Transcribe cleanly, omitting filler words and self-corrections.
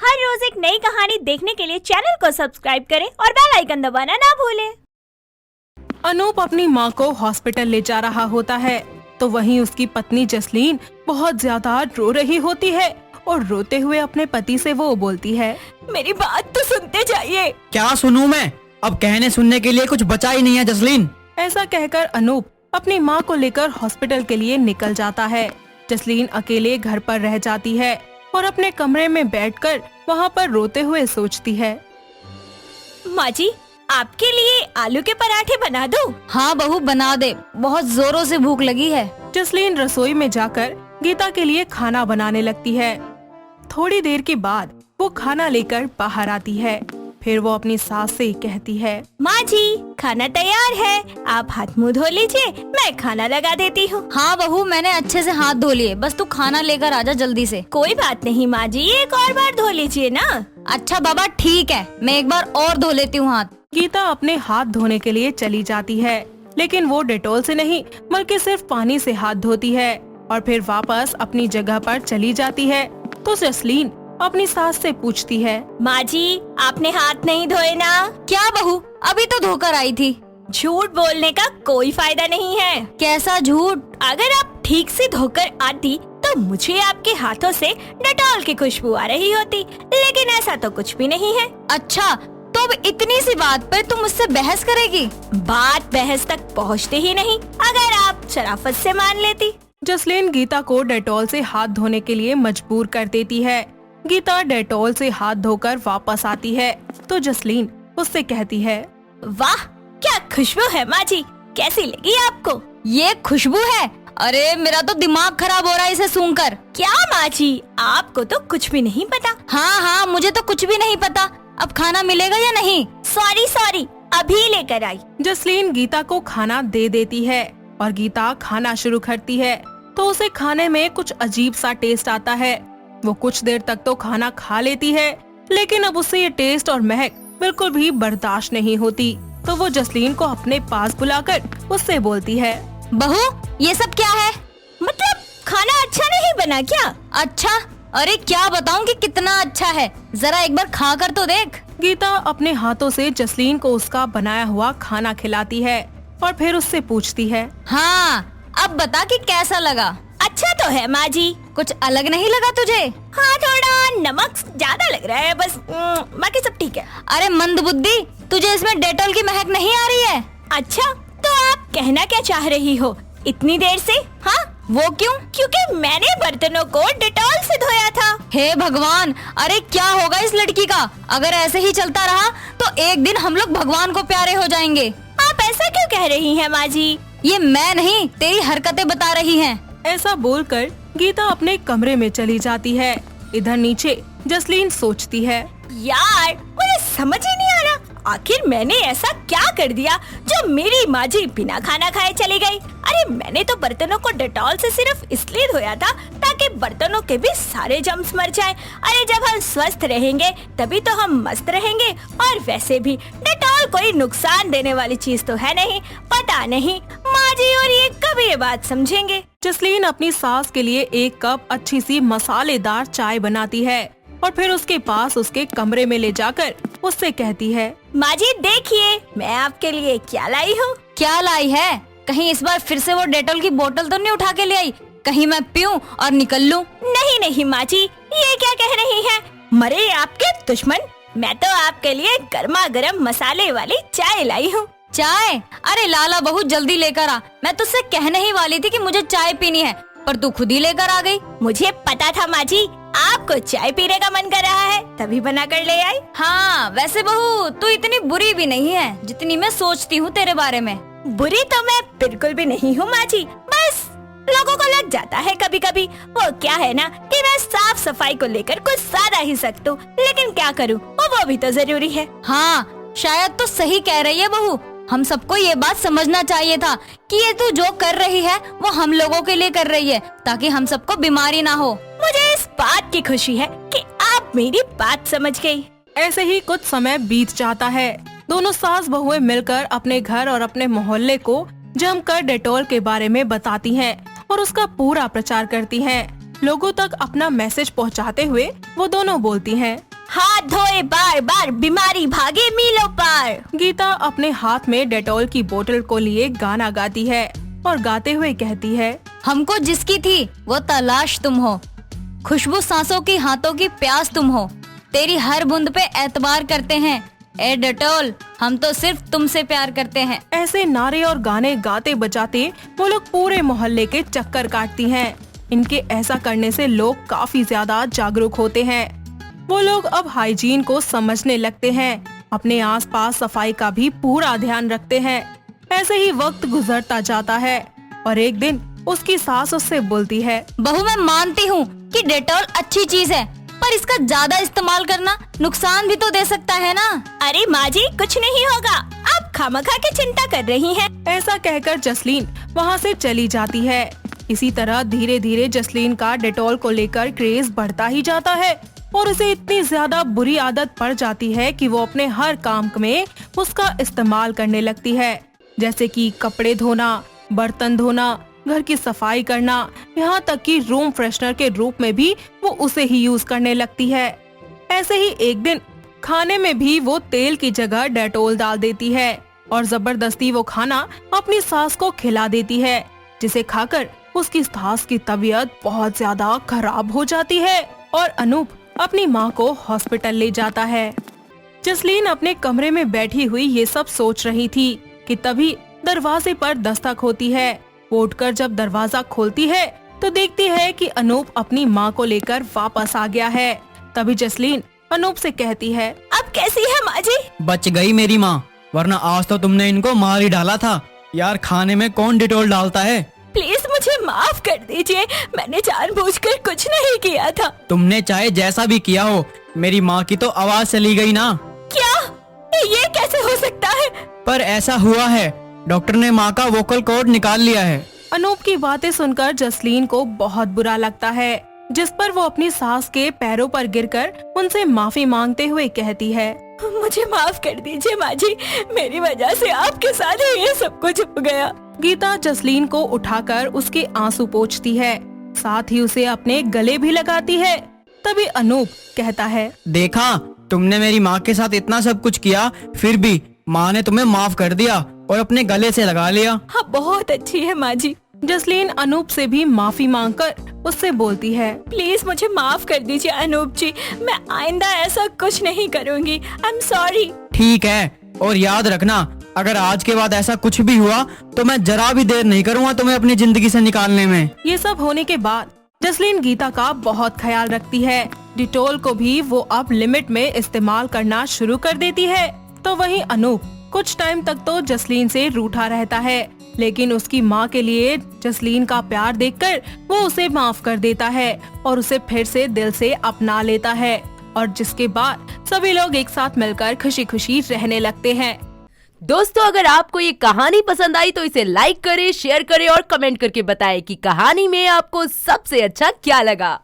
हर रोज एक नई कहानी देखने के लिए चैनल को सब्सक्राइब करें और बेल आइकन दबाना ना भूलें। अनूप अपनी माँ को हॉस्पिटल ले जा रहा होता है तो वहीं उसकी पत्नी जसलीन बहुत ज्यादा रो रही होती है और रोते हुए अपने पति से वो बोलती है, मेरी बात तो सुनते जाइए। क्या सुनूं मैं? अब कहने सुनने के लिए कुछ बचा ही नहीं है जसलीन। ऐसा कहकर अनूप अपनी माँ को लेकर हॉस्पिटल के लिए निकल जाता है। जसलीन अकेले घर पर रह जाती है और अपने कमरे में बैठकर वहाँ पर रोते हुए सोचती है, माँ जी, आपके लिए आलू के पराठे बना दूं? हाँ बहू बना दे, बहुत जोरों से भूख लगी है। जसलीन रसोई में जाकर गीता के लिए खाना बनाने लगती है। थोड़ी देर के बाद वो खाना लेकर बाहर आती है। फिर वो अपनी सास से कहती है, माँ जी, खाना तैयार है, आप हाथ मुंह धो लीजिए, मैं खाना लगा देती हूँ। हाँ बहू, मैंने अच्छे से हाथ धो लिए, बस तू खाना लेकर आजा जल्दी से। कोई बात नहीं माँ जी, एक और बार धो लीजिए ना। अच्छा बाबा ठीक है, मैं एक बार और धो लेती हूँ हाथ। गीता अपने हाथ धोने के लिए चली जाती है, लेकिन वो डेटॉल से नहीं बल्कि सिर्फ पानी से हाथ धोती है और फिर वापस अपनी जगह पर चली जाती है। तो जसलीन अपनी सास से पूछती है, माँ जी, आपने हाथ नहीं धोए ना? क्या बहू, अभी तो धोकर आई थी। झूठ बोलने का कोई फायदा नहीं है। कैसा झूठ? अगर आप ठीक से धोकर आती तो मुझे आपके हाथों से डेटॉल की खुशबू आ रही होती, लेकिन ऐसा तो कुछ भी नहीं है। अच्छा, तो अब इतनी सी बात पर तुम मुझसे बहस करेगी? बात बहस तक पहुँचते ही नहीं, अगर आप शराफत से मान लेती। जसलीन गीता को डेटॉल से हाथ धोने के लिए मजबूर कर देती है। गीता डेटॉल से हाथ धोकर वापस आती है तो जसलीन उससे कहती है, वाह, क्या खुशबू है माँ जी, कैसी लगी आपको? ये खुशबू है? अरे मेरा तो दिमाग खराब हो रहा है इसे सूंघकर। क्या माँ जी, आपको तो कुछ भी नहीं पता। हाँ हाँ, मुझे तो कुछ भी नहीं पता। अब खाना मिलेगा या नहीं? सॉरी, अभी लेकर आई। जसलीन गीता को खाना दे देती है और गीता खाना शुरू करती है तो उसे खाने में कुछ अजीब सा टेस्ट आता है। वो कुछ देर तक तो खाना खा लेती है, लेकिन अब उसे ये टेस्ट और महक बिल्कुल भी बर्दाश्त नहीं होती। तो वो जसलीन को अपने पास बुलाकर उससे बोलती है, बहू, ये सब क्या है? मतलब खाना अच्छा नहीं बना क्या? अच्छा? अरे क्या बताऊं कि कितना अच्छा है, जरा एक बार खा कर तो देख। गीता अपने हाथों से जसलीन को उसका बनाया हुआ खाना खिलाती है और फिर उससे पूछती है, हाँ, अब बता कि कैसा लगा? अच्छा तो है माँ जी। कुछ अलग नहीं लगा तुझे? हाँ, थोड़ा नमक ज्यादा लग रहा है बस, बाकी सब ठीक है। अरे मंदबुद्धि, तुझे इसमें डेटॉल की महक नहीं आ रही है? अच्छा, तो आप कहना क्या चाह रही हो इतनी देर से? हाँ, वो क्यों? क्योंकि मैंने बर्तनों को डेटॉल से धोया था। हे भगवान, अरे क्या होगा इस लड़की का? अगर ऐसे ही चलता रहा तो एक दिन हम लोग भगवान को प्यारे हो जाएंगे। आप ऐसा क्यों कह रही हैं माँ जी? ये मैं नहीं, तेरी हरकतें बता रही हैं। ऐसा बोलकर गीता अपने कमरे में चली जाती है। इधर नीचे जसलीन सोचती है, यार, मुझे समझ ही नहीं आ रहा, आखिर मैंने ऐसा क्या कर दिया जो मेरी माँ जी बिना खाना खाए चली गई? अरे मैंने तो बर्तनों को डेटॉल से सिर्फ इसलिए धोया था ताकि बर्तनों के भी सारे जम्स मर जाएं। अरे जब हम स्वस्थ रहेंगे तभी तो हम मस्त रहेंगे, और वैसे भी डेटॉल कोई नुकसान देने वाली चीज तो है नहीं। पता नहीं माँ जी और ये कब ये बात समझेंगे। जसलीन अपनी सास के लिए एक कप अच्छी सी मसालेदार चाय बनाती है और फिर उसके पास उसके कमरे में ले जाकर उससे कहती है, माँ जी देखिए, मैं आपके लिए क्या लाई हूँ। क्या लाई है? कहीं इस बार फिर से वो डेटॉल की बोतल तो नहीं उठा के ले आई? कहीं मैं पीऊं और निकल लूं? नहीं माँ जी, ये क्या कह रही हैं? मरे आपके दुश्मन, मैं तो आपके लिए गर्मा गर्म मसाले वाली चाय लाई हूँ। चाय? अरे लाला बहू जल्दी लेकर आ, मैं तुझसे कहने ही वाली थी कि मुझे चाय पीनी है, पर तू खुद ही लेकर आ गई। मुझे पता था माँ जी, आपको चाय पीने का मन कर रहा है, तभी बना कर ले आई। हाँ, वैसे बहू तू इतनी बुरी भी नहीं है जितनी मैं सोचती हूँ तेरे बारे में। बुरी तो मैं बिल्कुल भी नहीं हूँ माँ जी, बस लोगों को लग जाता है कभी कभी। वो क्या है ना कि मैं साफ सफाई को लेकर कुछ ज्यादा ही सख्त हूँ, लेकिन क्या करूँ, वो भी तो जरूरी है। हाँ, शायद तो सही कह रही है बहू। हम सबको ये बात समझना चाहिए था कि ये तू जो कर रही है वो हम लोगों के लिए कर रही है, ताकि हम सबको बीमारी ना हो। मुझे इस बात की खुशी है कि आप मेरी बात समझ गई। ऐसे ही कुछ समय बीत जाता है। दोनों सास बहुएं मिलकर अपने घर और अपने मोहल्ले को जमकर डेटॉल के बारे में बताती हैं और उसका पूरा प्रचार करती हैं। लोगों तक अपना मैसेज पहुंचाते हुए वो दोनों बोलती हैं, हाथ धोए बार बार, बीमारी भागे मीलों पार। गीता अपने हाथ में डेटॉल की बोतल को लिए गाना गाती है और गाते हुए कहती है, हमको जिसकी थी वो तलाश तुम हो, खुशबू सांसों की, हाथों की प्यास तुम हो, तेरी हर बूंद पे एतबार करते हैं, ए डेटॉल हम तो सिर्फ तुमसे प्यार करते हैं। ऐसे नारे और गाने गाते बजाते वो लोग पूरे मोहल्ले के चक्कर काटती हैं। इनके ऐसा करने से लोग काफी ज्यादा जागरूक होते हैं। वो लोग अब हाइजीन को समझने लगते हैं, अपने आसपास सफाई का भी पूरा ध्यान रखते हैं। ऐसे ही वक्त गुजरता जाता है और एक दिन उसकी सास उससे बोलती है, बहू मैं मानती हूँ कि डेटॉल अच्छी चीज है, पर इसका ज्यादा इस्तेमाल करना नुकसान भी तो दे सकता है ना। अरे माँ जी कुछ नहीं होगा, आप खामखा की चिंता कर रही हैं। ऐसा कहकर जसलीन वहाँ से चली जाती है। इसी तरह धीरे धीरे जसलीन का डेटॉल को लेकर क्रेज बढ़ता ही जाता है और उसे इतनी ज्यादा बुरी आदत पड़ जाती है कि वो अपने हर काम में उसका इस्तेमाल करने लगती है, जैसे कि कपड़े धोना, बर्तन धोना, घर की सफाई करना, यहाँ तक कि रूम फ्रेशनर के रूप में भी वो उसे ही यूज करने लगती है। ऐसे ही एक दिन खाने में भी वो तेल की जगह डेटॉल डाल देती है और जबरदस्ती वो खाना अपनी सास को खिला देती है, जिसे खाकर उसकी सास की तबीयत बहुत ज्यादा खराब हो जाती है और अनूप अपनी माँ को हॉस्पिटल ले जाता है। जसलीन अपने कमरे में बैठी हुई ये सब सोच रही थी कि तभी दरवाजे पर दस्तक होती है। वो उठकर जब दरवाजा खोलती है तो देखती है कि अनूप अपनी माँ को लेकर वापस आ गया है। तभी जसलीन अनूप से कहती है, अब कैसी है माँ जी? बच गई मेरी माँ, वरना आज तो तुमने इनको मार ही डाला था। यार खाने में कौन डिटोल डालता है? प्लीज मुझे माफ कर दीजिए, मैंने जानबूझकर कुछ नहीं किया था। तुमने चाहे जैसा भी किया हो, मेरी माँ की तो आवाज चली गई ना। क्या? ये कैसे हो सकता है? पर ऐसा हुआ है, डॉक्टर ने माँ का वोकल कॉर्ड निकाल लिया है। अनूप की बातें सुनकर जसलीन को बहुत बुरा लगता है, जिस पर वो अपनी सास के पैरों पर गिरकर उनसे माफी मांगते हुए कहती है, मुझे माफ कर दीजिए माँ जी, मेरी वजह से आपके साथ ये सब कुछ हो गया। गीता जसलीन को उठाकर उसके आंसू पोंछती है, साथ ही उसे अपने गले भी लगाती है। तभी अनूप कहता है, देखा, तुमने मेरी माँ के साथ इतना सब कुछ किया, फिर भी माँ ने तुम्हें माफ कर दिया और अपने गले से लगा लिया। हाँ बहुत अच्छी है माँ जी। जसलीन अनूप से भी माफी मांगकर उससे बोलती है, प्लीज मुझे माफ कर दीजिए अनूप जी, मैं आइंदा ऐसा कुछ नहीं करूँगी। I am sorry. ठीक है, और याद रखना, अगर आज के बाद ऐसा कुछ भी हुआ तो मैं जरा भी देर नहीं करूँगा तुम्हें अपनी जिंदगी से निकालने में। ये सब होने के बाद जसलीन गीता का बहुत ख्याल रखती है। डिटोल को भी वो अब लिमिट में इस्तेमाल करना शुरू कर देती है। तो वहीं अनूप कुछ टाइम तक तो जसलीन से रूठा रहता है, लेकिन उसकी माँ के लिए जसलीन का प्यार देखकर वो उसे माफ कर देता है और उसे फिर से दिल से अपना लेता है, और जिसके बाद सभी लोग एक साथ मिलकर खुशी खुशी रहने लगते हैं। दोस्तों, अगर आपको ये कहानी पसंद आई तो इसे लाइक करें, शेयर करें और कमेंट करके बताएं कि कहानी में आपको सबसे अच्छा क्या लगा।